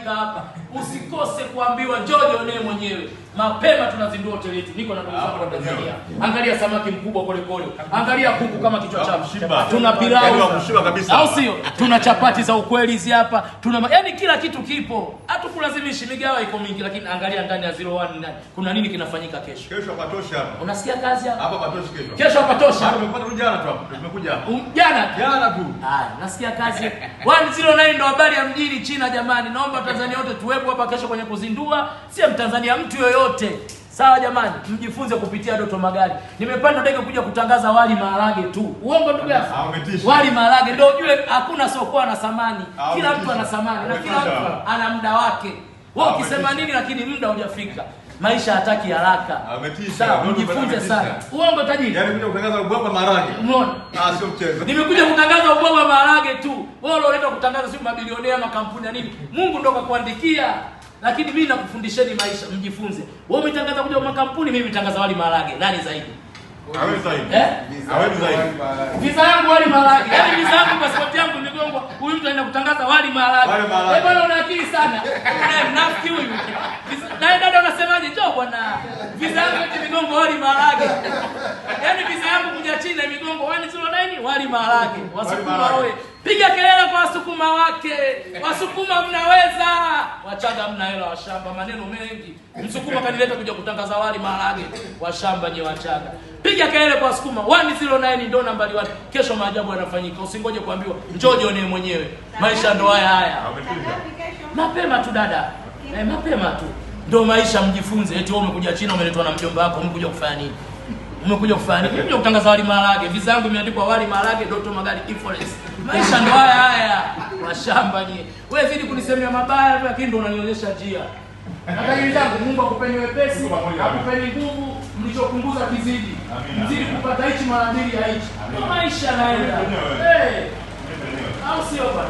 unafanyika hapa. Usikose kuambiwa njoo jionee mwenyewe. Mapema tunazindua hoteli yetu. Niko na ndugu zangu wa Tanzania. Angalia samaki mkubwa pole pole. Angalia kuku kama kichwa chako. Tuna pilau kabisa. Au sio? Tuna chapati za ukweli hizi hapa. Tuna yaani kila kitu kipo. Hatukulazimishi, migawa iko mingi, lakini angalia ndani ya 01 kuna nini kinafanyika kesho. Kesho patosha hapa. Unasikia kazi hapa? Hapa patosha kesho. Kesho patosha. Tumepata jana tu hapa. Tumekuja hapa. Jana tu. Haya, nasikia kazi. 109 ndo habari ya mjini China jamani. Naomba Tanzania wote tuwepo hapa kesho kwenye kuzindua. Si Mtanzania mtu yoyote. Sawa jamani, mjifunze kupitia Doto Magari. Nimepanda ndege kuja kutangaza wali maharage tu. Uongo ndugu yangu? Wali maharage ndio ujue hakuna soko na samani. Kila mtu ana samani na kila mtu ana muda wake. Wewe ukisema nini lakini muda hujafika. Maisha hataki haraka. Sawa, mjifunze sana. Uongo tajiri. Yaani kuja kutangaza ubwabwa maharage. Umeona? Sio mchezo. Nimekuja kutangaza ubwabwa maharage tu. Wewe unaoleta kutangaza sio mabilionea makampuni na nini? Mungu ndo kakuandikia. Lakini mimi nakufundisheni maisha, mjifunze. Wewe umetangaza kuja kwa makampuni, mimi nitangaza wali maharage. Nani zaidi? Wewe zaidi. Wewe zaidi. Visa yangu wali maharage. Yaani visa yangu passport yangu imegongwa. Huyu mtu anaenda kutangaza wali maharage. Eh bwana una akili sana. Una mnafiki huyu. Na dada unasemaje? Njoo bwana. Visa yangu imegongwa wali maharage. Yaani visa yangu kuja China imegongwa 109 wali maharage. Wasukuma wewe. Piga kelele kwa wasukuma wake. Wasukuma mnaweza. Wachaga mna hela washamba, maneno mengi. Msukuma kanileta kuja kutangaza wali maharage. Washamba nye Wachaga. Piga kelele kwa wasukuma. 109 ndo nambari 1. Kesho maajabu yanafanyika. Usingoje kuambiwa njoo jione mwenyewe. Maisha ndo haya. Mapema tu dada. Mapema tu. Ndio maisha, mjifunze. Eti wewe umekuja China umeletwa na mjomba wako, umekuja kufanya nini? Umekuja kufanya nini? Umekuja kutangaza wali maharage. Visa yangu imeandikwa wali maharage Doto Magari influence. Maisha ndo haya. Washamba nyie. Wewe zidi kunisemea mabaya lakini ndo unanionyesha njia. Nakajiri zangu, Mungu akupeni wepesi, akupeni nguvu, mlichopunguza kizidi. Mzidi kupata hichi mara mbili ya hichi. Ndio maisha naenda. Au sio bwana?